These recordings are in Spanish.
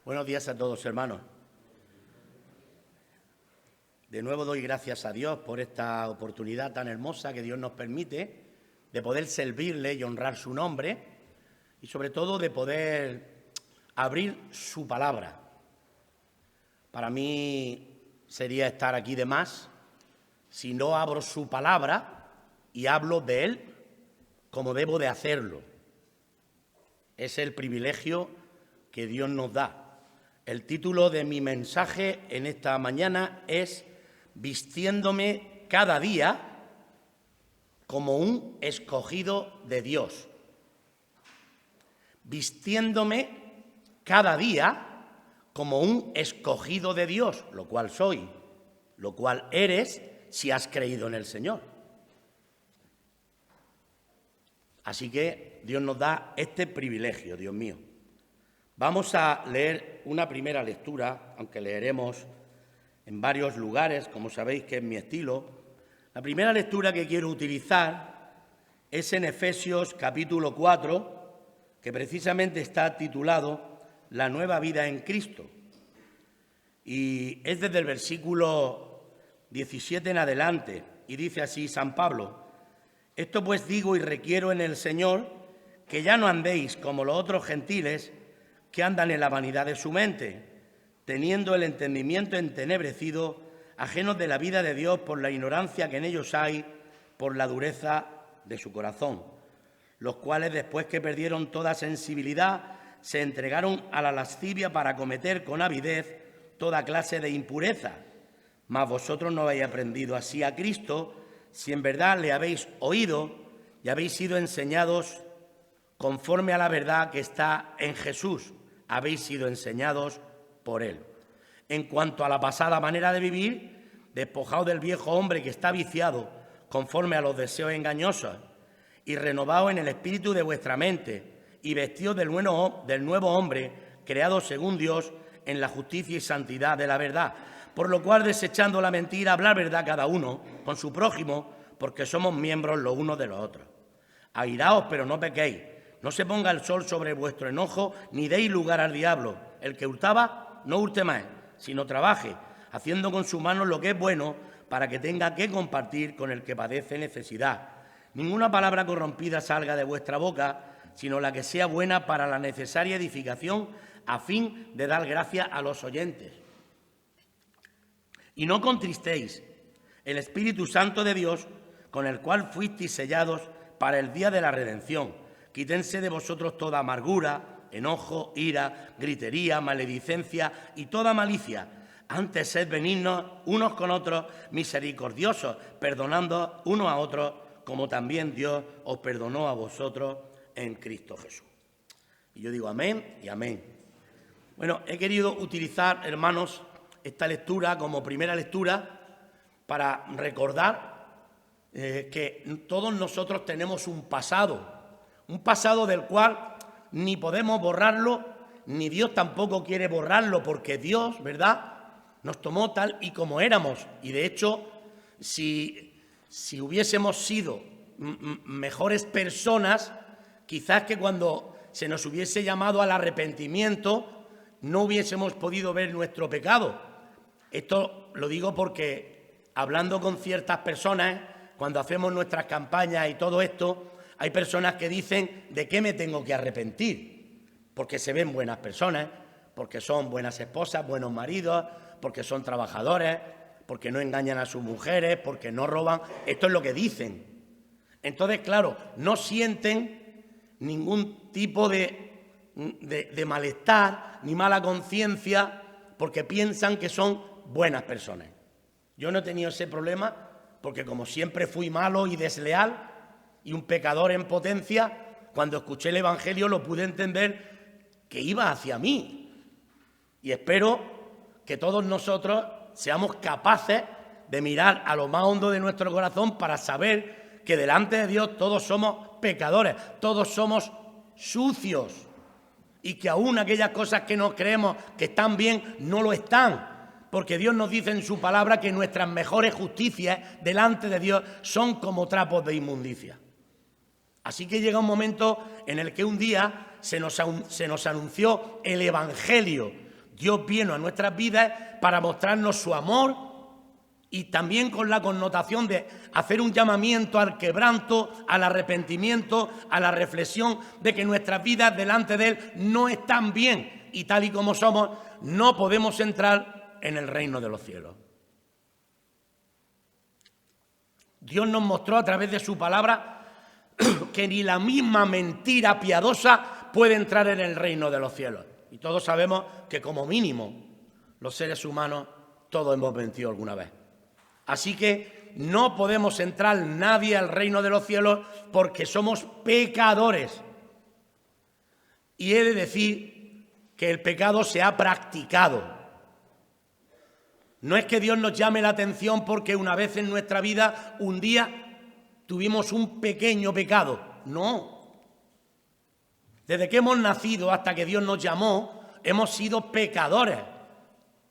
Buenos días a todos, hermanos. De nuevo doy gracias a Dios por esta oportunidad tan hermosa que Dios nos permite de poder servirle y honrar su nombre y sobre todo de poder abrir su palabra. Para mí sería estar aquí de más si no abro su palabra y hablo de él como debo de hacerlo. Es el privilegio que Dios nos da. El título de mi mensaje en esta mañana es Vistiéndome cada día como un escogido de Dios. Vistiéndome cada día como un escogido de Dios, lo cual soy, lo cual eres si has creído en el Señor. Así que Dios nos da este privilegio, Dios mío. Vamos a leer una primera lectura, aunque leeremos en varios lugares, como sabéis que es mi estilo. La primera lectura que quiero utilizar es en Efesios capítulo 4, que precisamente está titulado La nueva vida en Cristo. Y es desde el versículo 17 en adelante, y dice así San Pablo: Esto pues digo y requiero en el Señor, que ya no andéis como los otros gentiles, que andan en la vanidad de su mente, teniendo el entendimiento entenebrecido, ajenos de la vida de Dios por la ignorancia que en ellos hay, por la dureza de su corazón, los cuales después que perdieron toda sensibilidad, se entregaron a la lascivia para cometer con avidez toda clase de impureza. Mas vosotros no habéis aprendido así a Cristo, si en verdad le habéis oído y habéis sido enseñados conforme a la verdad que está en Jesús. Habéis sido enseñados por Él. En cuanto a la pasada manera de vivir, despojaos del viejo hombre que está viciado conforme a los deseos engañosos y renovaos en el espíritu de vuestra mente y vestidos del nuevo hombre creado según Dios en la justicia y santidad de la verdad. Por lo cual, desechando la mentira, hablar verdad cada uno con su prójimo, porque somos miembros los unos de los otros. Airaos, pero no pequéis. No se ponga el sol sobre vuestro enojo, ni deis lugar al diablo. El que hurtaba, no hurte más, sino trabaje, haciendo con sus manos lo que es bueno, para que tenga que compartir con el que padece necesidad. Ninguna palabra corrompida salga de vuestra boca, sino la que sea buena para la necesaria edificación, a fin de dar gracia a los oyentes. Y no contristéis el Espíritu Santo de Dios, con el cual fuisteis sellados para el día de la redención. Quítense de vosotros toda amargura, enojo, ira, gritería, maledicencia y toda malicia. Antes sed benignos unos con otros, misericordiosos, perdonando unos a otros, como también Dios os perdonó a vosotros en Cristo Jesús. Y yo digo amén y amén. Bueno, he querido utilizar, hermanos, esta lectura como primera lectura para recordar que todos nosotros tenemos un pasado del cual ni podemos borrarlo, ni Dios tampoco quiere borrarlo, porque Dios, ¿verdad?, nos tomó tal y como éramos. Y de hecho, si hubiésemos sido mejores personas, quizás que cuando se nos hubiese llamado al arrepentimiento no hubiésemos podido ver nuestro pecado. Esto lo digo porque, hablando con ciertas personas, cuando hacemos nuestras campañas y todo esto, hay personas que dicen: ¿de qué me tengo que arrepentir? Porque se ven buenas personas, porque son buenas esposas, buenos maridos, porque son trabajadores, porque no engañan a sus mujeres, porque no roban. Esto es lo que dicen. Entonces, claro, no sienten ningún tipo de malestar ni mala conciencia porque piensan que son buenas personas. Yo no he tenido ese problema porque, como siempre fui malo y desleal y un pecador en potencia, cuando escuché el Evangelio lo pude entender que iba hacia mí. Y espero que todos nosotros seamos capaces de mirar a lo más hondo de nuestro corazón para saber que delante de Dios todos somos pecadores, todos somos sucios, y que aún aquellas cosas que nos creemos que están bien no lo están, porque Dios nos dice en su palabra que nuestras mejores justicias delante de Dios son como trapos de inmundicia. Así que llega un momento en el que un día se nos anunció el Evangelio Dios vino a nuestras vidas para mostrarnos su amor y también con la connotación de hacer un llamamiento al quebranto, al arrepentimiento, a la reflexión de que nuestras vidas delante de Él no están bien y tal y como somos, no podemos entrar en el reino de los cielos. Dios nos mostró a través de su palabra que ni la misma mentira piadosa puede entrar en el reino de los cielos. Y todos sabemos que como mínimo los seres humanos todos hemos mentido alguna vez. Así que no podemos entrar nadie al reino de los cielos porque somos pecadores. Y he de decir que el pecado se ha practicado. No es que Dios nos llame la atención porque una vez en nuestra vida, un día, tuvimos un pequeño pecado. No. Desde que hemos nacido hasta que Dios nos llamó, hemos sido pecadores.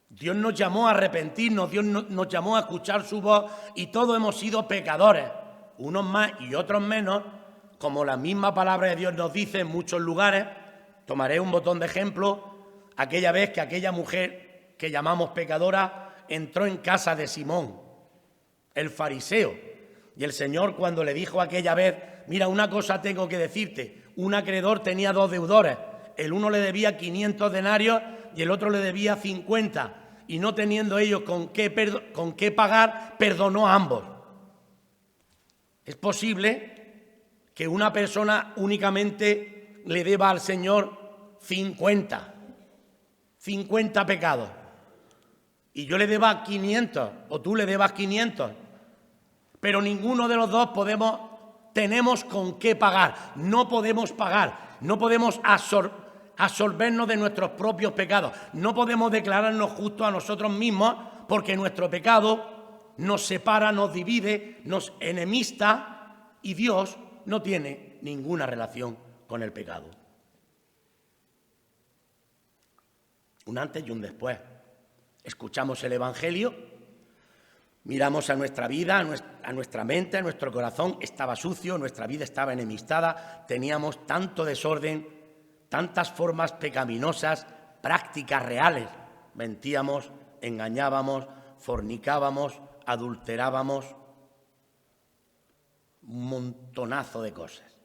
Dios nos llamó a arrepentirnos, Dios nos llamó a escuchar su voz y todos hemos sido pecadores, unos más y otros menos, como la misma palabra de Dios nos dice en muchos lugares. Tomaré un botón de ejemplo, aquella vez que aquella mujer que llamamos pecadora entró en casa de Simón, el fariseo, y el Señor cuando le dijo aquella vez, mira, una cosa tengo que decirte, un acreedor tenía 2 deudores, el uno le debía 500 denarios y el otro le debía 50, y no teniendo ellos con qué pagar, perdonó a ambos. Es posible que una persona únicamente le deba al Señor 50 pecados, y yo le deba 500, o tú le debas 500, pero ninguno de los dos tenemos con qué pagar, no podemos pagar, no podemos absolvernos de nuestros propios pecados, no podemos declararnos justos a nosotros mismos porque nuestro pecado nos separa, nos divide, nos enemista y Dios no tiene ninguna relación con el pecado. Un antes y un después. Escuchamos el Evangelio, miramos a nuestra vida, a nuestra mente, a nuestro corazón, estaba sucio, nuestra vida estaba enemistada, teníamos tanto desorden, tantas formas pecaminosas, prácticas reales. Mentíamos, engañábamos, fornicábamos, adulterábamos, un montonazo de cosas.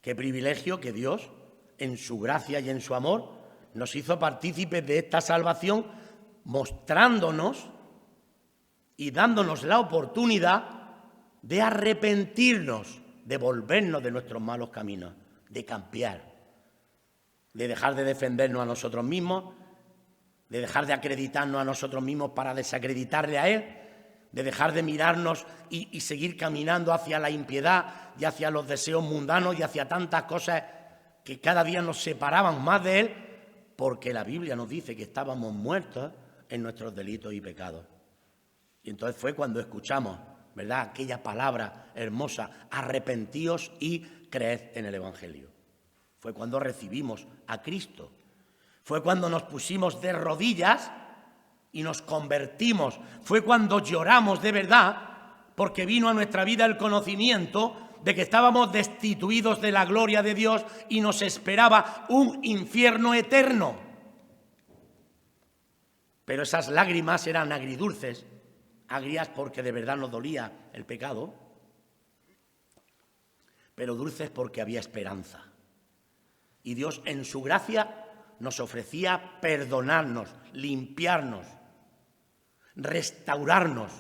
Qué privilegio que Dios, en su gracia y en su amor, nos hizo partícipes de esta salvación, mostrándonos y dándonos la oportunidad de arrepentirnos, de volvernos de nuestros malos caminos, de cambiar, de dejar de defendernos a nosotros mismos, de dejar de acreditarnos a nosotros mismos para desacreditarle a Él, de dejar de mirarnos y seguir caminando hacia la impiedad y hacia los deseos mundanos y hacia tantas cosas que cada día nos separaban más de Él, porque la Biblia nos dice que estábamos muertos en nuestros delitos y pecados. Y entonces fue cuando escuchamos, ¿verdad?, aquella palabra hermosa, arrepentíos y creed en el Evangelio. Fue cuando recibimos a Cristo. Fue cuando nos pusimos de rodillas y nos convertimos. Fue cuando lloramos de verdad, porque vino a nuestra vida el conocimiento de que estábamos destituidos de la gloria de Dios y nos esperaba un infierno eterno. Pero esas lágrimas eran agridulces, agrias porque de verdad nos dolía el pecado, pero dulces porque había esperanza. Y Dios en su gracia nos ofrecía perdonarnos, limpiarnos, restaurarnos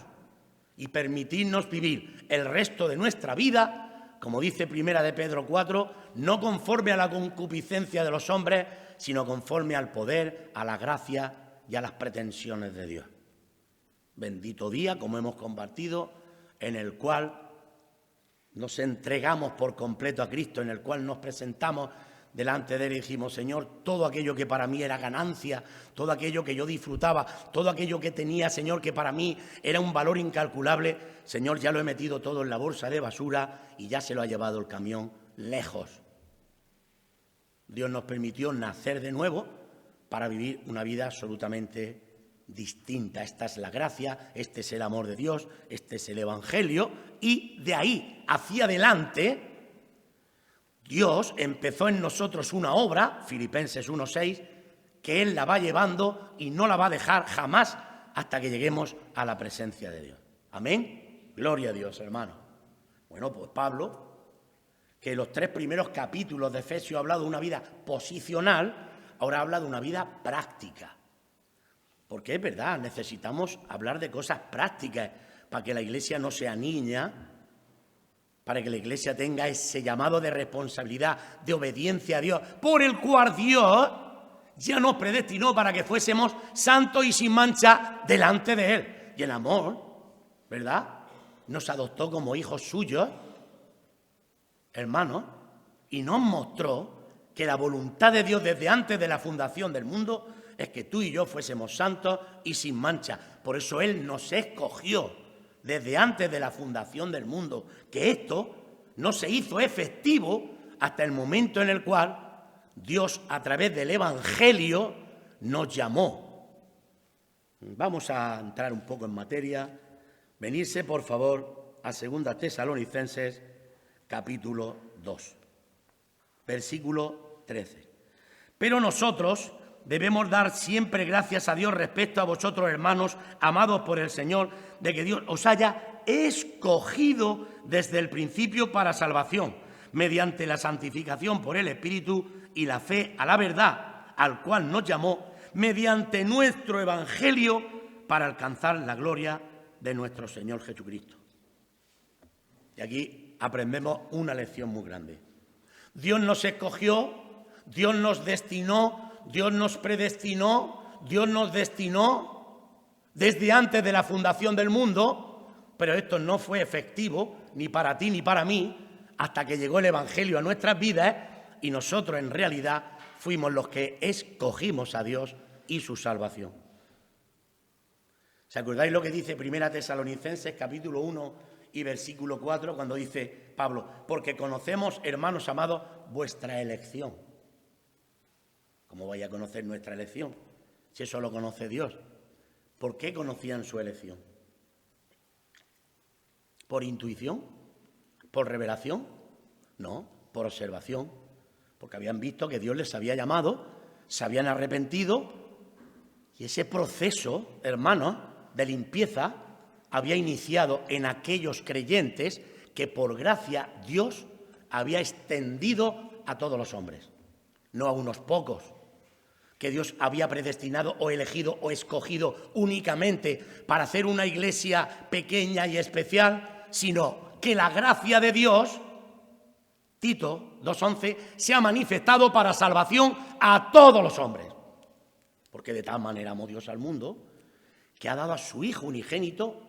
y permitirnos vivir el resto de nuestra vida, como dice Primera de Pedro 4, no conforme a la concupiscencia de los hombres, sino conforme al poder, a la gracia y a las pretensiones de Dios. Bendito día, como hemos compartido, en el cual nos entregamos por completo a Cristo, en el cual nos presentamos delante de Él y dijimos, Señor, todo aquello que para mí era ganancia, todo aquello que yo disfrutaba, todo aquello que tenía, Señor, que para mí era un valor incalculable, Señor, ya lo he metido todo en la bolsa de basura y ya se lo ha llevado el camión lejos. Dios nos permitió nacer de nuevo para vivir una vida absolutamente distinta. Esta es la gracia, este es el amor de Dios, este es el Evangelio, y de ahí hacia adelante Dios empezó en nosotros una obra, Filipenses 1:6, que Él la va llevando y no la va a dejar jamás hasta que lleguemos a la presencia de Dios. Amén. Gloria a Dios, hermano. Bueno, pues Pablo, que en los 3 primeros capítulos de Efesios ha hablado de una vida posicional, ahora habla de una vida práctica. Porque es verdad, necesitamos hablar de cosas prácticas para que la Iglesia no sea niña, para que la Iglesia tenga ese llamado de responsabilidad, de obediencia a Dios, por el cual Dios ya nos predestinó para que fuésemos santos y sin mancha delante de Él. Y el amor, ¿verdad?, nos adoptó como hijos suyos, hermanos, y nos mostró que la voluntad de Dios desde antes de la fundación del mundo es que tú y yo fuésemos santos y sin mancha. Por eso Él nos escogió desde antes de la fundación del mundo, que esto no se hizo efectivo hasta el momento en el cual Dios, a través del Evangelio, nos llamó. Vamos a entrar un poco en materia. Venirse, por favor, a 2 Tesalonicenses, capítulo 2, versículo 13. Pero nosotros debemos dar siempre gracias a Dios respecto a vosotros, hermanos, amados por el Señor, de que Dios os haya escogido desde el principio para salvación, mediante la santificación por el Espíritu y la fe a la verdad, al cual nos llamó, mediante nuestro Evangelio, para alcanzar la gloria de nuestro Señor Jesucristo. Y aquí aprendemos una lección muy grande. Dios nos escogió, Dios nos destinó, Dios nos predestinó, Dios nos destinó desde antes de la fundación del mundo, pero esto no fue efectivo ni para ti ni para mí hasta que llegó el Evangelio a nuestras vidas y nosotros en realidad fuimos los que escogimos a Dios y su salvación. ¿Se acordáis lo que dice 1 Tesalonicenses, capítulo 1 y versículo 4, cuando dice Pablo, porque conocemos, hermanos amados, vuestra elección? ¿Cómo vais a conocer nuestra elección? Si eso lo conoce Dios. ¿Por qué conocían su elección? ¿Por intuición? ¿Por revelación? No, por observación. Porque habían visto que Dios les había llamado, se habían arrepentido y ese proceso, hermanos, de limpieza había iniciado en aquellos creyentes que por gracia Dios había extendido a todos los hombres, no a unos pocos, que Dios había predestinado o elegido o escogido únicamente para hacer una iglesia pequeña y especial, sino que la gracia de Dios, Tito 2:11, se ha manifestado para salvación a todos los hombres. Porque de tal manera amó Dios al mundo que ha dado a su Hijo unigénito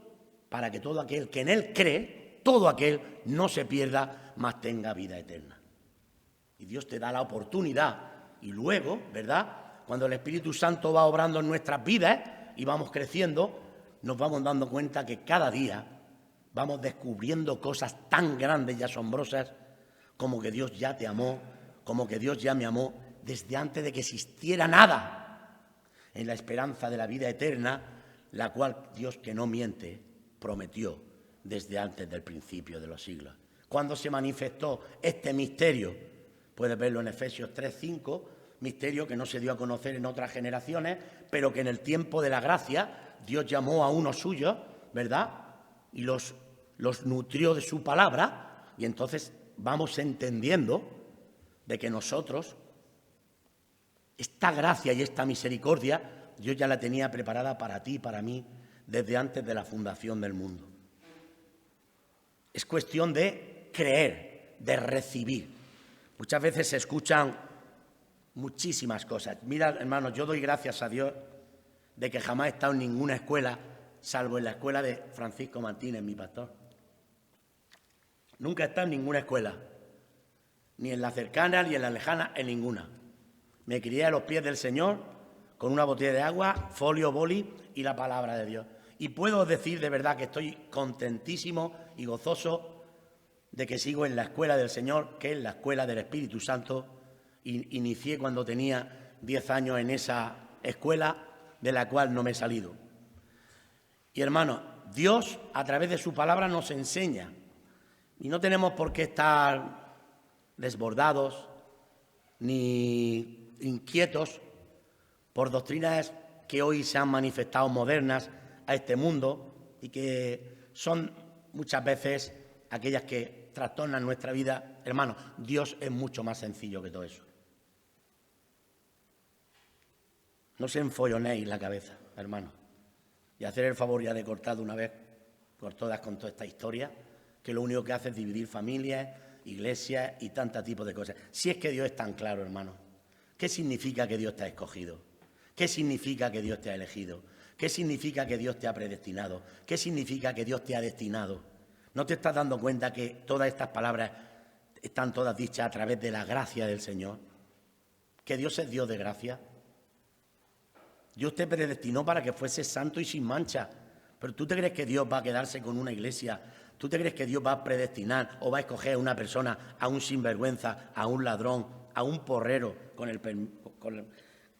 para que todo aquel que en Él cree, todo aquel no se pierda, mas tenga vida eterna. Y Dios te da la oportunidad y luego, ¿verdad?, cuando el Espíritu Santo va obrando en nuestras vidas y vamos creciendo, nos vamos dando cuenta que cada día vamos descubriendo cosas tan grandes y asombrosas como que Dios ya te amó, como que Dios ya me amó desde antes de que existiera nada, en la esperanza de la vida eterna, la cual Dios, que no miente, prometió desde antes del principio de los siglos. ¿Cuándo se manifestó este misterio? Puedes verlo en Efesios 3:5, misterio que no se dio a conocer en otras generaciones, pero que en el tiempo de la gracia Dios llamó a unos suyos, ¿verdad?, y los nutrió de su palabra, y entonces vamos entendiendo de que nosotros, esta gracia y esta misericordia, Dios ya la tenía preparada para ti y para mí desde antes de la fundación del mundo. Es cuestión de creer, de recibir. Muchas veces se escuchan muchísimas cosas. Mira, hermanos, yo doy gracias a Dios de que jamás he estado en ninguna escuela, salvo en la escuela de Francisco Martínez, mi pastor. Nunca he estado en ninguna escuela, ni en la cercana, ni en la lejana, en ninguna. Me crié a los pies del Señor con una botella de agua, folio, boli y la palabra de Dios. Y puedo decir de verdad que estoy contentísimo y gozoso de que sigo en la escuela del Señor, que es la escuela del Espíritu Santo. Inicié cuando tenía 10 años en esa escuela, de la cual no me he salido. Y hermanos, Dios a través de su palabra nos enseña. Y no tenemos por qué estar desbordados ni inquietos por doctrinas que hoy se han manifestado modernas a este mundo y que son muchas veces aquellas que trastornan nuestra vida. Hermanos, Dios es mucho más sencillo que todo eso. No se enfollonéis la cabeza, hermanos, y hacer el favor ya de cortar de una vez por todas con toda esta historia, que lo único que hace es dividir familias, iglesias y tantos tipos de cosas. Si es que Dios es tan claro, hermano, ¿qué significa que Dios te ha escogido? ¿Qué significa que Dios te ha elegido? ¿Qué significa que Dios te ha predestinado? ¿Qué significa que Dios te ha destinado? ¿No te estás dando cuenta que todas estas palabras están todas dichas a través de la gracia del Señor? Que Dios es Dios de gracia. Dios te predestinó para que fueses santo y sin mancha. Pero ¿tú te crees que Dios va a quedarse con una iglesia? ¿Tú te crees que Dios va a predestinar o va a escoger a una persona, a un sinvergüenza, a un ladrón, a un porrero,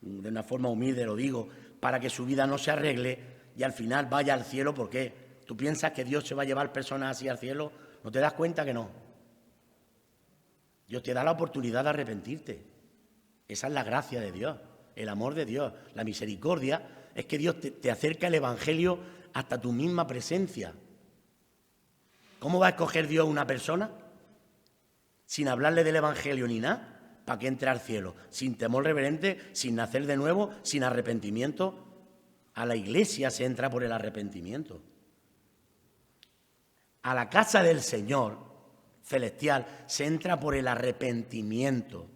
de una forma humilde lo digo, para que su vida no se arregle y al final vaya al cielo? ¿Por qué? ¿Tú piensas que Dios se va a llevar personas así al cielo? ¿No te das cuenta que no? Dios te da la oportunidad de arrepentirte. Esa es la gracia de Dios, el amor de Dios, la misericordia. Es que Dios te acerca el Evangelio hasta tu misma presencia. ¿Cómo va a escoger Dios una persona sin hablarle del Evangelio ni nada? ¿Para qué entre al cielo? Sin temor reverente, sin nacer de nuevo, sin arrepentimiento. A la iglesia se entra por el arrepentimiento. A la casa del Señor celestial se entra por el arrepentimiento.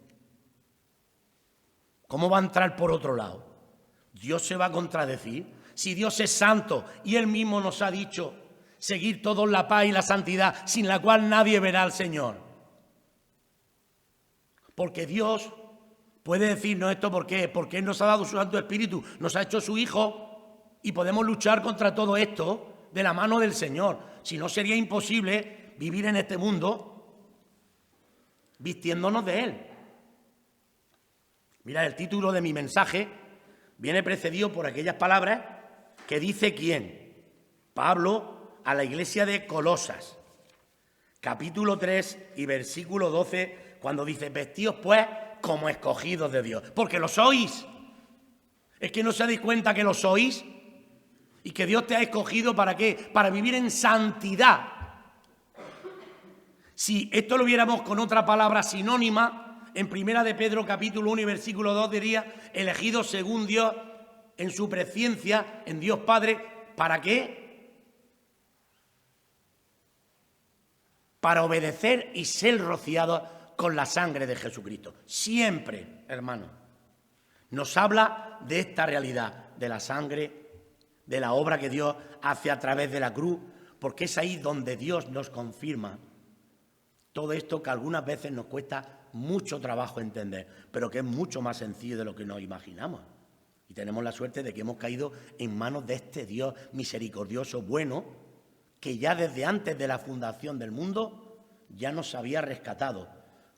¿Cómo va a entrar por otro lado? ¿Dios se va a contradecir? Si Dios es santo y Él mismo nos ha dicho seguir todos la paz y la santidad, sin la cual nadie verá al Señor. Porque Dios puede decirnos esto, ¿por qué? Porque Él nos ha dado su Santo Espíritu, nos ha hecho su Hijo y podemos luchar contra todo esto de la mano del Señor. Si no, sería imposible vivir en este mundo vistiéndonos de Él. Mira, el título de mi mensaje viene precedido por aquellas palabras que dice ¿quién? Pablo a la iglesia de Colosas, capítulo 3 y versículo 12, cuando dice: vestíos pues como escogidos de Dios, porque lo sois. ¿Es que no se dais cuenta que lo sois? Y que Dios te ha escogido ¿para qué? Para vivir en santidad. Si esto lo viéramos con otra palabra sinónima, en Primera de Pedro capítulo 1 y versículo 2 diría: elegidos según Dios en su presciencia, en Dios Padre, ¿para qué? Para obedecer y ser rociados con la sangre de Jesucristo. Siempre, hermano, nos habla de esta realidad, de la sangre, de la obra que Dios hace a través de la cruz, porque es ahí donde Dios nos confirma todo esto que algunas veces nos cuesta mucho trabajo entender, pero que es mucho más sencillo de lo que nos imaginamos. Y tenemos la suerte de que hemos caído en manos de este Dios misericordioso, bueno, que ya desde antes de la fundación del mundo ya nos había rescatado,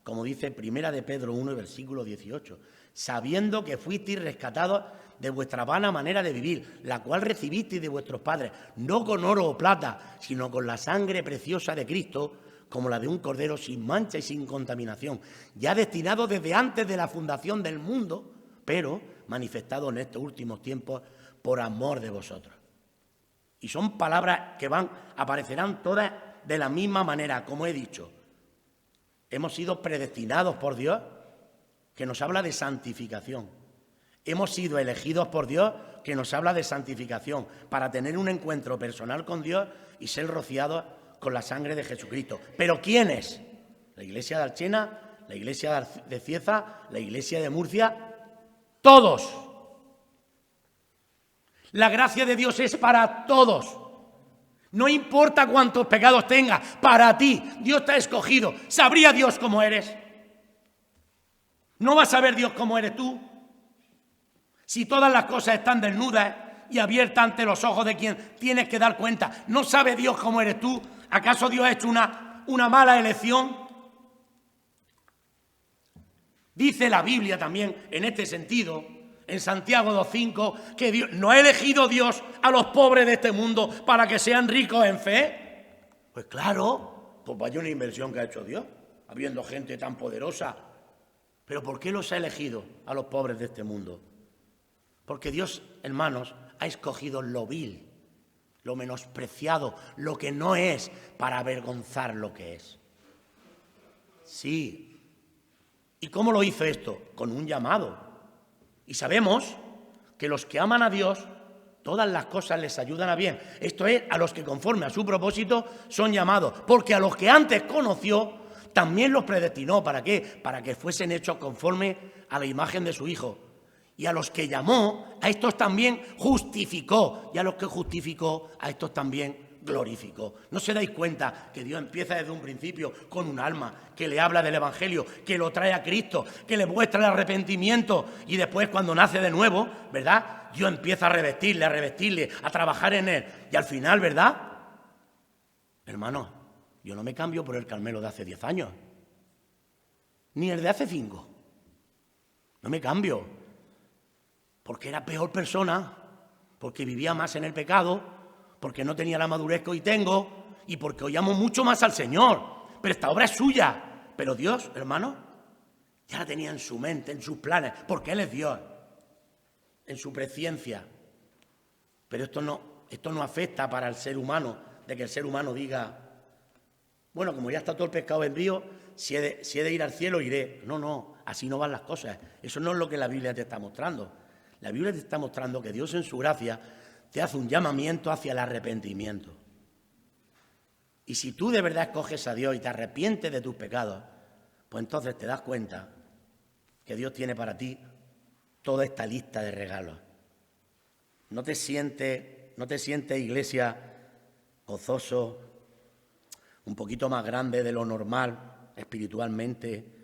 como dice Primera de Pedro 1, versículo 18, sabiendo que fuisteis rescatados de vuestra vana manera de vivir, la cual recibisteis de vuestros padres, no con oro o plata, sino con la sangre preciosa de Cristo, como la de un cordero sin mancha y sin contaminación, ya destinado desde antes de la fundación del mundo, pero manifestado en estos últimos tiempos por amor de vosotros. Y son palabras que aparecerán todas de la misma manera, como he dicho. Hemos sido predestinados por Dios, que nos habla de santificación. Hemos sido elegidos por Dios, que nos habla de santificación, para tener un encuentro personal con Dios y ser rociados con la sangre de Jesucristo. ¿Pero quiénes? La iglesia de Alchena, la iglesia de Cieza, la iglesia de Murcia, todos. La gracia de Dios es para todos. No importa cuántos pecados tengas, para ti Dios te ha escogido. ¿Sabría Dios cómo eres? ¿No va a saber Dios cómo eres tú? Si todas las cosas están desnudas y abiertas ante los ojos de quien tienes que dar cuenta, ¿no sabe Dios cómo eres tú? ¿Acaso Dios ha hecho una mala elección? Dice la Biblia también en este sentido, en Santiago 2:5, que Dios, ¿no ha elegido Dios a los pobres de este mundo para que sean ricos en fe? Pues claro, pues vaya una inversión que ha hecho Dios, habiendo gente tan poderosa. ¿Pero por qué los ha elegido a los pobres de este mundo? Porque Dios, hermanos, ha escogido lo vil, lo menospreciado, lo que no es, para avergonzar lo que es. Sí. ¿Y cómo lo hizo esto? Con un llamado. Y sabemos que los que aman a Dios, todas las cosas les ayudan a bien. Esto es, a los que conforme a su propósito son llamados. Porque a los que antes conoció, también los predestinó. ¿Para qué? Para que fuesen hechos conforme a la imagen de su Hijo. Y a los que llamó, a estos también justificó. Y a los que justificó, a estos también glorificó. ¿No se dais cuenta que Dios empieza desde un principio con un alma que le habla del Evangelio, que lo trae a Cristo, que le muestra el arrepentimiento y después cuando nace de nuevo, ¿verdad? Dios empieza a revestirle, a trabajar en él y al final, ¿verdad? Hermano, yo no me cambio por el Carmelo de hace 10 años, ni el de hace 5. No me cambio, porque era peor persona, porque vivía más en el pecado, porque no tenía la madurez que hoy tengo y porque hoy amo mucho más al Señor. Pero esta obra es suya. Pero Dios, hermano, ya la tenía en su mente, en sus planes, porque Él es Dios, en su presciencia. Pero esto no afecta para el ser humano, de que el ser humano diga, bueno, como ya está todo el pescado vendido, si he de ir al cielo, iré. No, así no van las cosas. Eso no es lo que la Biblia te está mostrando. La Biblia te está mostrando que Dios en su gracia te hace un llamamiento hacia el arrepentimiento. Y si tú de verdad escoges a Dios y te arrepientes de tus pecados, pues entonces te das cuenta que Dios tiene para ti toda esta lista de regalos. No te sientes, iglesia, gozoso, un poquito más grande de lo normal espiritualmente.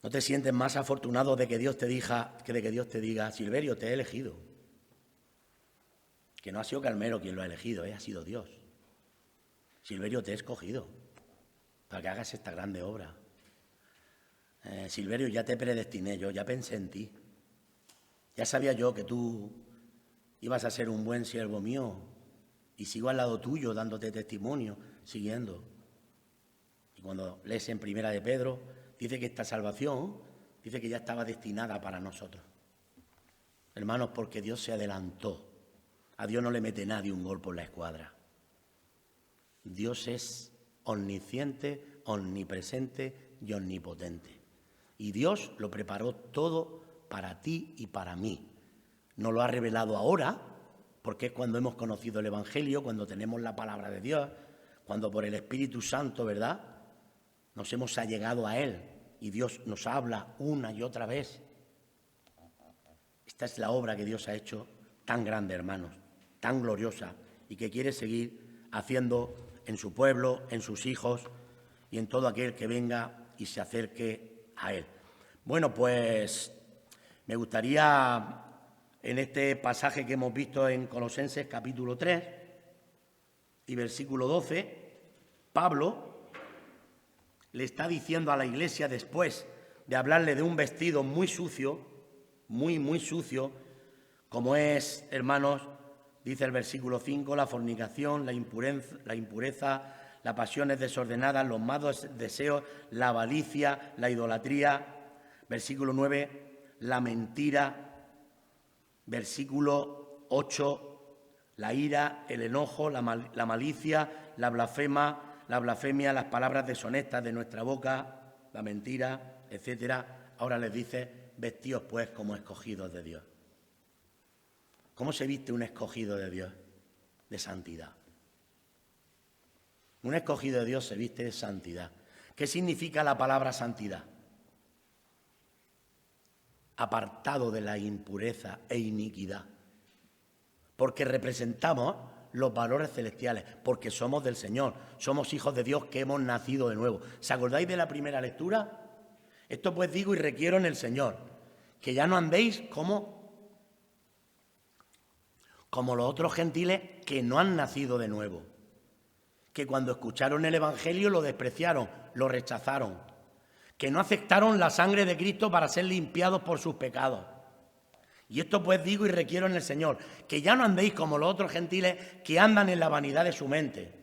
No te sientes más afortunado de que Dios te diga, Silverio, te he elegido. Que no ha sido Carmelo quien lo ha elegido, ha sido Dios. Silverio, te he escogido para que hagas esta grande obra. Silverio, ya te predestiné yo, ya pensé en ti. Ya sabía yo que tú ibas a ser un buen siervo mío y sigo al lado tuyo dándote testimonio, siguiendo. Y cuando lees en Primera de Pedro, dice que esta salvación, dice que ya estaba destinada para nosotros. Hermanos, porque Dios se adelantó. A Dios no le mete nadie un gol por la escuadra. Dios es omnisciente, omnipresente y omnipotente. Y Dios lo preparó todo para ti y para mí. Nos lo ha revelado ahora, porque es cuando hemos conocido el Evangelio, cuando tenemos la palabra de Dios, cuando por el Espíritu Santo, ¿verdad?, nos hemos allegado a Él y Dios nos habla una y otra vez. Esta es la obra que Dios ha hecho tan grande, hermanos, tan gloriosa y que quiere seguir haciendo en su pueblo, en sus hijos y en todo aquel que venga y se acerque a Él. Bueno, pues me gustaría, en este pasaje que hemos visto en Colosenses capítulo 3 y versículo 12, Pablo le está diciendo a la iglesia, después de hablarle de un vestido muy sucio, muy sucio, como es, hermanos, dice el versículo 5, la fornicación, la impureza, las pasiones desordenadas, los malos deseos, la avaricia, la idolatría. Versículo 9, la mentira. Versículo 8, la ira, el enojo, la malicia, la blasfemia, las palabras deshonestas de nuestra boca, la mentira, etcétera. Ahora les dice, vestíos pues como escogidos de Dios. ¿Cómo se viste un escogido de Dios? De santidad. Un escogido de Dios se viste de santidad. ¿Qué significa la palabra santidad? Apartado de la impureza e iniquidad. Porque representamos los valores celestiales, porque somos del Señor, somos hijos de Dios que hemos nacido de nuevo. ¿Se acordáis de la primera lectura? Esto pues digo y requiero en el Señor, que ya no andéis como los otros gentiles que no han nacido de nuevo, que cuando escucharon el Evangelio lo despreciaron, lo rechazaron, que no aceptaron la sangre de Cristo para ser limpiados por sus pecados. Y esto pues digo y requiero en el Señor, que ya no andéis como los otros gentiles que andan en la vanidad de su mente,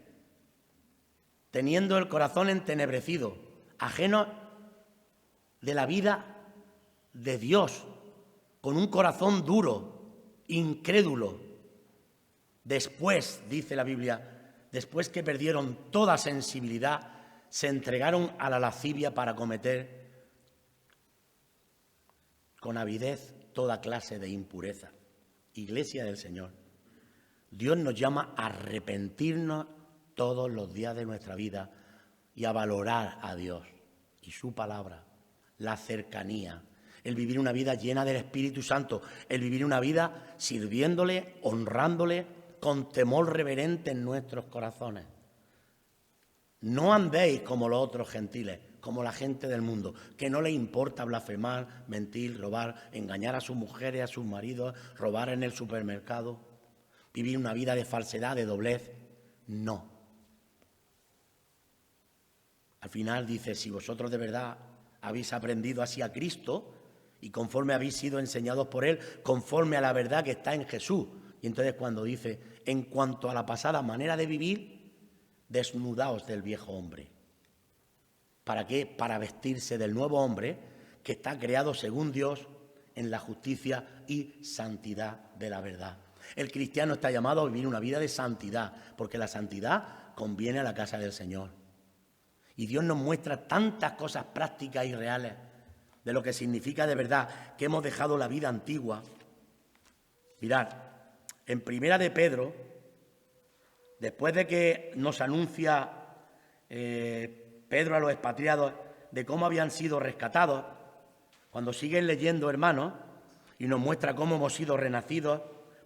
teniendo el corazón entenebrecido, ajenos de la vida de Dios, con un corazón duro, incrédulo. Después, dice la Biblia, después que perdieron toda sensibilidad, se entregaron a la lascivia para cometer con avidez toda clase de impureza. Iglesia del Señor, Dios nos llama a arrepentirnos todos los días de nuestra vida y a valorar a Dios y su palabra, la cercanía, el vivir una vida llena del Espíritu Santo, el vivir una vida sirviéndole, honrándole, con temor reverente en nuestros corazones. No andéis como los otros gentiles, como la gente del mundo, que no le importa blasfemar, mentir, robar, engañar a sus mujeres, a sus maridos, robar en el supermercado, vivir una vida de falsedad, de doblez. No. Al final dice, si vosotros de verdad habéis aprendido así a Cristo y conforme habéis sido enseñados por Él, conforme a la verdad que está en Jesús. Y entonces cuando dice, en cuanto a la pasada manera de vivir, desnudaos del viejo hombre. ¿Para qué? Para vestirse del nuevo hombre que está creado según Dios en la justicia y santidad de la verdad. El cristiano está llamado a vivir una vida de santidad, porque la santidad conviene a la casa del Señor. Y Dios nos muestra tantas cosas prácticas y reales de lo que significa de verdad que hemos dejado la vida antigua. Mirad, en Primera de Pedro, después de que nos anuncia Pedro a los expatriados de cómo habían sido rescatados, cuando siguen leyendo, hermanos, y nos muestra cómo hemos sido renacidos,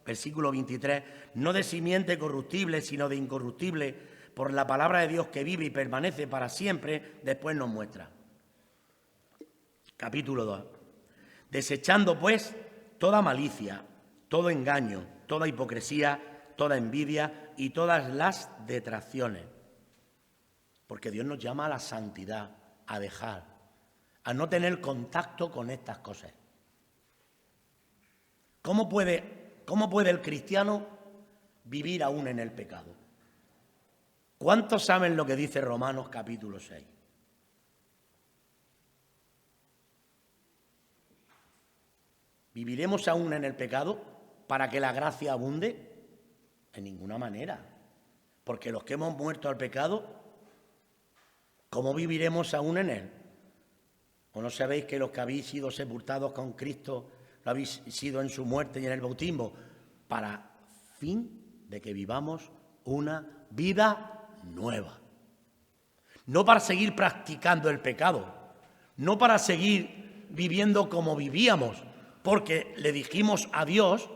versículo 23, no de simiente corruptible, sino de incorruptible, por la palabra de Dios que vive y permanece para siempre, después nos muestra. Capítulo 2. Desechando, pues, toda malicia, todo engaño, toda hipocresía, toda envidia y todas las detracciones. Porque Dios nos llama a la santidad, a dejar, a no tener contacto con estas cosas. ¿Cómo puede el cristiano vivir aún en el pecado? ¿Cuántos saben lo que dice Romanos capítulo 6? ¿Viviremos aún en el pecado para que la gracia abunde? En ninguna manera. Porque los que hemos muerto al pecado, ¿cómo viviremos aún en él? ¿O no sabéis que los que habéis sido sepultados con Cristo lo habéis sido en su muerte y en el bautismo? Para fin de que vivamos una vida nueva. No para seguir practicando el pecado, no para seguir viviendo como vivíamos, porque le dijimos a Dios,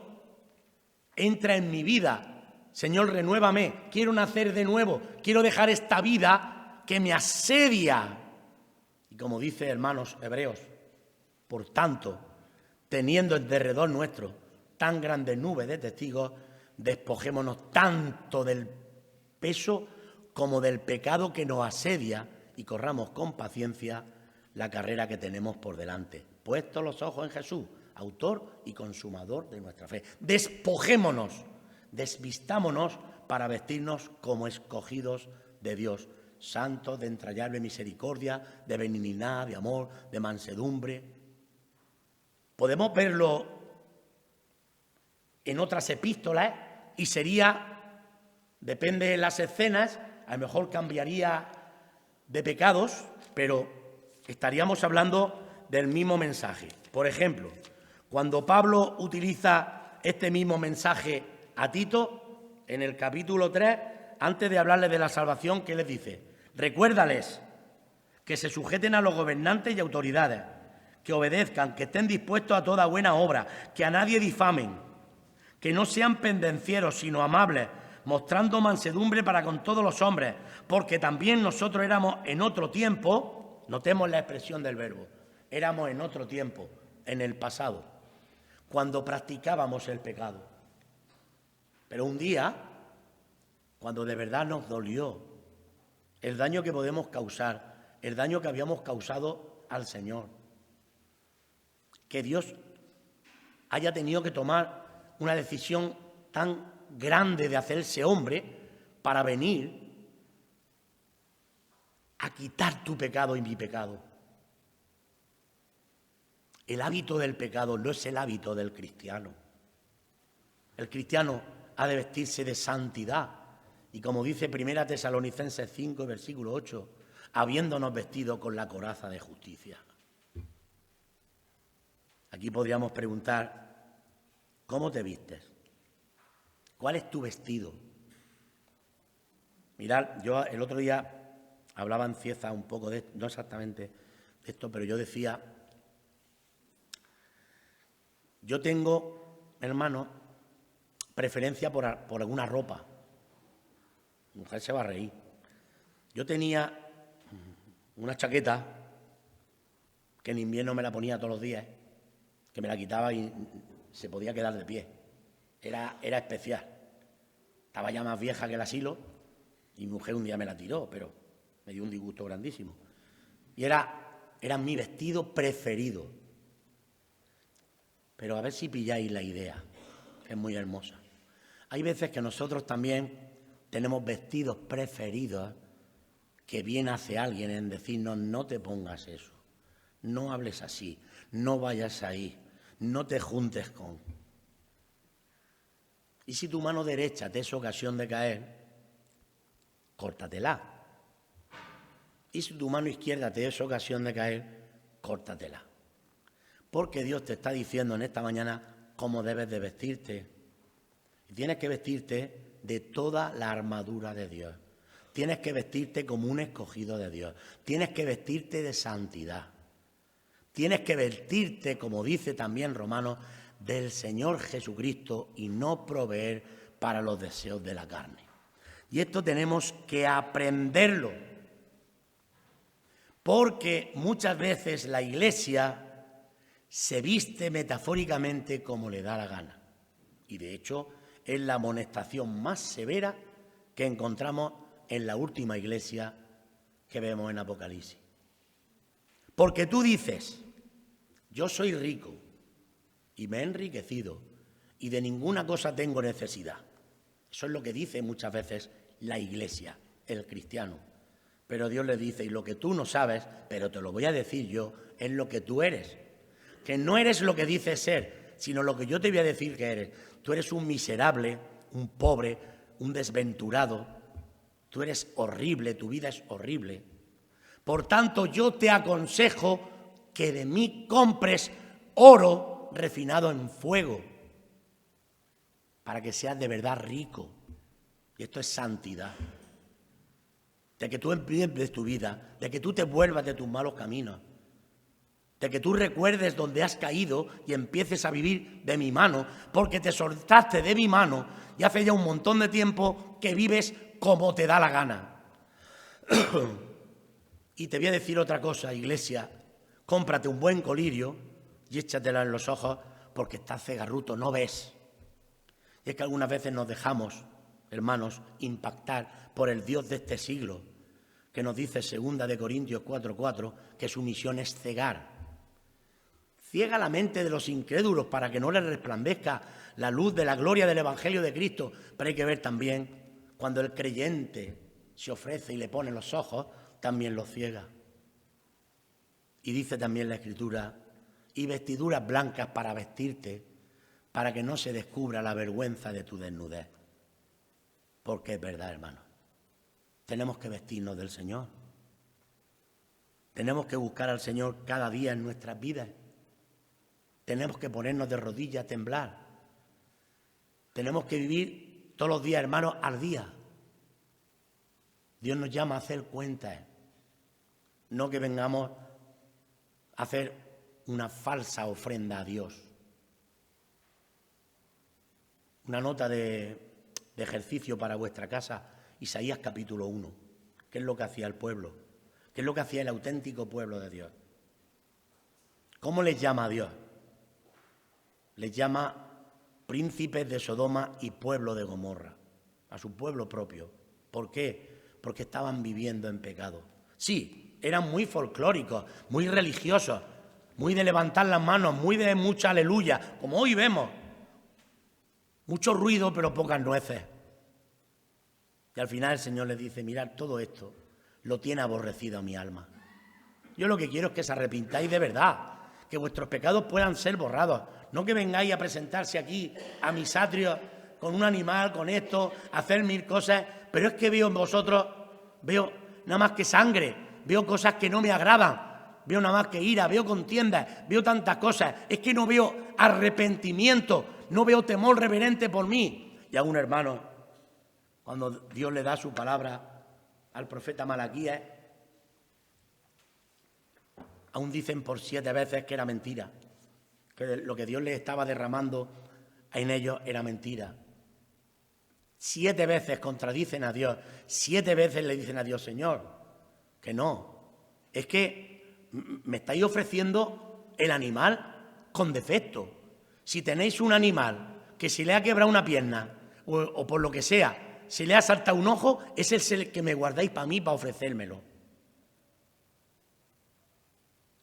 entra en mi vida, Señor, renuévame, quiero nacer de nuevo, quiero dejar esta vida que me asedia. Y como dice, hermanos hebreos, por tanto, teniendo en derredor nuestro tan grande nube de testigos, despojémonos tanto del peso como del pecado que nos asedia y corramos con paciencia la carrera que tenemos por delante. Puestos los ojos en Jesús, autor y consumador de nuestra fe. Despojémonos, desvistámonos para vestirnos como escogidos de Dios, santos, de entrañable misericordia, de benignidad, de amor, de mansedumbre. Podemos verlo en otras epístolas y sería, depende de las escenas, a lo mejor cambiaría de pecados, pero estaríamos hablando del mismo mensaje. Por ejemplo, cuando Pablo utiliza este mismo mensaje a Tito, en el capítulo 3, antes de hablarles de la salvación, ¿qué les dice? Recuérdales que se sujeten a los gobernantes y autoridades, que obedezcan, que estén dispuestos a toda buena obra, que a nadie difamen, que no sean pendencieros, sino amables, mostrando mansedumbre para con todos los hombres, porque también nosotros éramos en otro tiempo, notemos la expresión del verbo, éramos en otro tiempo, en el pasado, cuando practicábamos el pecado. Pero un día, cuando de verdad nos dolió el daño que podemos causar, el daño que habíamos causado al Señor, que Dios haya tenido que tomar una decisión tan grande de hacerse hombre para venir a quitar tu pecado y mi pecado. El hábito del pecado no es el hábito del cristiano. El cristiano ha de vestirse de santidad. Y como dice 1 Tesalonicenses 5, versículo 8, habiéndonos vestido con la coraza de justicia. Aquí podríamos preguntar, ¿cómo te vistes? ¿Cuál es tu vestido? Mirad, yo el otro día hablaba en Cieza un poco de, no exactamente de esto, pero yo decía, yo tengo, hermano, preferencia por alguna ropa. Mi mujer se va a reír. Yo tenía una chaqueta que en invierno me la ponía todos los días, que me la quitaba y se podía quedar de pie. Era especial. Estaba ya más vieja que el asilo y mi mujer un día me la tiró, pero me dio un disgusto grandísimo. Y era mi vestido preferido. Pero a ver si pilláis la idea, que es muy hermosa. Hay veces que nosotros también tenemos vestidos preferidos que bien hace alguien en decirnos, no te pongas eso, no hables así, no vayas ahí, no te juntes con. Y si tu mano derecha te es ocasión de caer, córtatela. Y si tu mano izquierda te es ocasión de caer, córtatela. Porque Dios te está diciendo en esta mañana cómo debes de vestirte. Y tienes que vestirte de toda la armadura de Dios. Tienes que vestirte como un escogido de Dios. Tienes que vestirte de santidad. Tienes que vestirte, como dice también Romanos, del Señor Jesucristo y no proveer para los deseos de la carne. Y esto tenemos que aprenderlo. Porque muchas veces la Iglesia se viste metafóricamente como le da la gana. Y de hecho es la amonestación más severa que encontramos en la última iglesia que vemos en Apocalipsis. Porque tú dices, yo soy rico y me he enriquecido y de ninguna cosa tengo necesidad. Eso es lo que dice muchas veces la iglesia, el cristiano. Pero Dios le dice, y lo que tú no sabes, pero te lo voy a decir yo, es lo que tú eres. Que no eres lo que dices ser, sino lo que yo te voy a decir que eres. Tú eres un miserable, un pobre, un desventurado. Tú eres horrible, tu vida es horrible. Por tanto, yo te aconsejo que de mí compres oro refinado en fuego, para que seas de verdad rico. Y esto es santidad. De que tú empieces tu vida, de que tú te vuelvas de tus malos caminos, de que tú recuerdes dónde has caído y empieces a vivir de mi mano, porque te soltaste de mi mano y hace ya un montón de tiempo que vives como te da la gana. Y te voy a decir otra cosa, iglesia, cómprate un buen colirio y échatela en los ojos porque estás cegarruto, no ves. Y es que algunas veces nos dejamos, hermanos, impactar por el Dios de este siglo, que nos dice 2 de Corintios 4:4, que su misión es cegar. Ciega la mente de los incrédulos para que no les resplandezca la luz de la gloria del Evangelio de Cristo. Pero hay que ver también cuando el creyente se ofrece y le pone los ojos, también los ciega. Y dice también la Escritura, y vestiduras blancas para vestirte, para que no se descubra la vergüenza de tu desnudez. Porque es verdad, hermano. Tenemos que vestirnos del Señor. Tenemos que buscar al Señor cada día en nuestras vidas. Tenemos que ponernos de rodillas a temblar. Tenemos que vivir todos los días, hermanos, al día. Dios nos llama a hacer cuentas. No que vengamos a hacer una falsa ofrenda a Dios. Una nota de ejercicio para vuestra casa, Isaías capítulo 1. ¿Qué es lo que hacía el pueblo? ¿Qué es lo que hacía el auténtico pueblo de Dios? ¿Cómo les llama a Dios? Les llama príncipes de Sodoma y pueblo de Gomorra, a su pueblo propio. ¿Por qué? Porque estaban viviendo en pecado. Sí, eran muy folclóricos, muy religiosos, muy de levantar las manos, muy de mucha aleluya, como hoy vemos. Mucho ruido, pero pocas nueces. Y al final el Señor les dice, mirad, todo esto lo tiene aborrecido mi alma. Yo lo que quiero es que se arrepintáis de verdad, que vuestros pecados puedan ser borrados. No que vengáis a presentarse aquí a mis atrios con un animal, con esto, a hacer 1000 cosas, pero es que veo en vosotros, veo nada más que sangre, veo cosas que no me agradan, veo nada más que ira, veo contiendas, veo tantas cosas, es que no veo arrepentimiento, no veo temor reverente por mí. Y a un hermano, cuando Dios le da su palabra al profeta Malaquías, aún dicen por 7 veces que era mentira, que lo que Dios les estaba derramando en ellos era mentira. 7 veces contradicen a Dios, 7 veces le dicen a Dios, Señor, que no, es que me estáis ofreciendo el animal con defecto. Si tenéis un animal que se le ha quebrado una pierna o por lo que sea, se le ha saltado un ojo, ese es el que me guardáis para mí, para ofrecérmelo.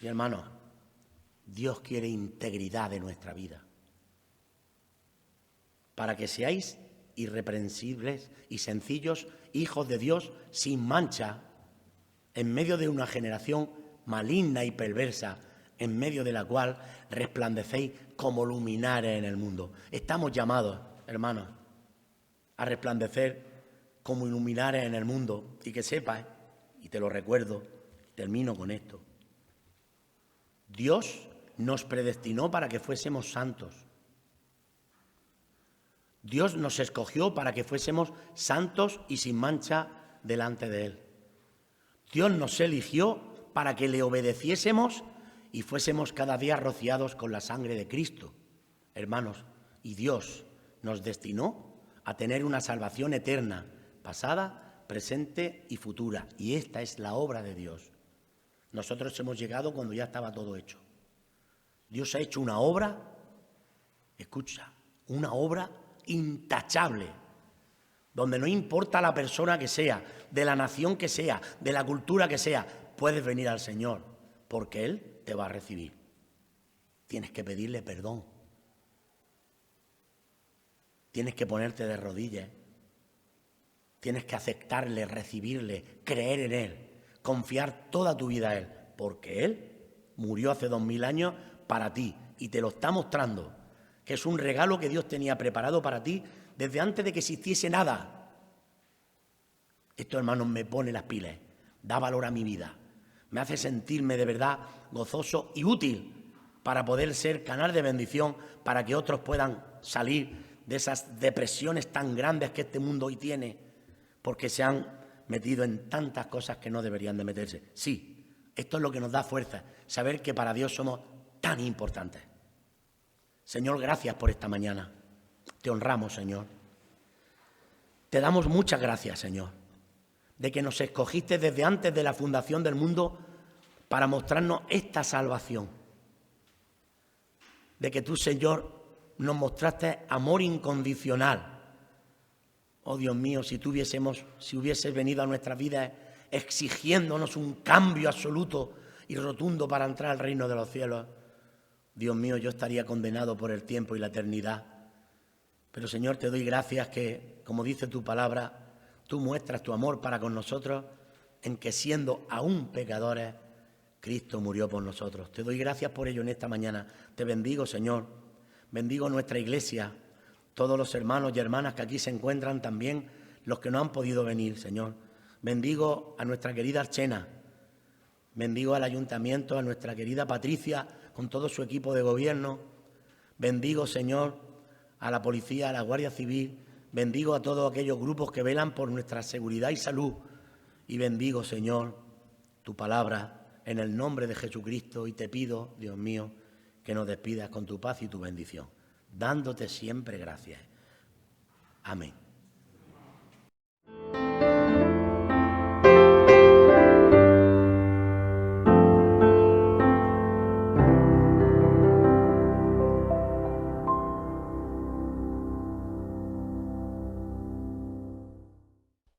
Y hermanos, Dios quiere integridad de nuestra vida, para que seáis irreprensibles y sencillos hijos de Dios sin mancha, en medio de una generación maligna y perversa, en medio de la cual resplandecéis como luminares en el mundo. Estamos llamados, hermanos, a resplandecer como luminares en el mundo, y que sepas, y te lo recuerdo, termino con esto, Dios nos predestinó para que fuésemos santos. Dios nos escogió para que fuésemos santos y sin mancha delante de Él. Dios nos eligió para que le obedeciésemos y fuésemos cada día rociados con la sangre de Cristo. Hermanos, y Dios nos destinó a tener una salvación eterna, pasada, presente y futura. Y esta es la obra de Dios. Nosotros hemos llegado cuando ya estaba todo hecho. Dios ha hecho una obra, escucha, una obra intachable, donde no importa la persona que sea, de la nación que sea, de la cultura que sea, puedes venir al Señor, porque Él te va a recibir. Tienes que pedirle perdón. Tienes que ponerte de rodillas. Tienes que aceptarle, recibirle, creer en Él, confiar toda tu vida a Él, porque Él murió hace 2000 años para ti y te lo está mostrando, que es un regalo que Dios tenía preparado para ti desde antes de que existiese nada. Esto, hermanos, me pone las pilas, da valor a mi vida, me hace sentirme de verdad gozoso y útil para poder ser canal de bendición, para que otros puedan salir de esas depresiones tan grandes que este mundo hoy tiene, porque se han metido en tantas cosas que no deberían de meterse. Sí, esto es lo que nos da fuerza, saber que para Dios somos tan importantes. Señor, gracias por esta mañana. Te honramos, Señor. Te damos muchas gracias, Señor, de que nos escogiste desde antes de la fundación del mundo para mostrarnos esta salvación. De que tú, Señor, nos mostraste amor incondicional. Oh Dios mío, si hubieses venido a nuestras vidas exigiéndonos un cambio absoluto y rotundo para entrar al reino de los cielos, Dios mío, yo estaría condenado por el tiempo y la eternidad. Pero Señor, te doy gracias que, como dice tu palabra, tú muestras tu amor para con nosotros en que siendo aún pecadores, Cristo murió por nosotros. Te doy gracias por ello en esta mañana. Te bendigo, Señor. Bendigo nuestra iglesia, todos los hermanos y hermanas que aquí se encuentran, también los que no han podido venir, Señor. Bendigo a nuestra querida Archena. Bendigo al ayuntamiento, a nuestra querida Patricia, con todo su equipo de gobierno. Bendigo, Señor, a la policía, a la Guardia Civil. Bendigo a todos aquellos grupos que velan por nuestra seguridad y salud. Y bendigo, Señor, tu palabra en el nombre de Jesucristo. Y te pido, Dios mío, que nos despidas con tu paz y tu bendición, dándote siempre gracias. Amén.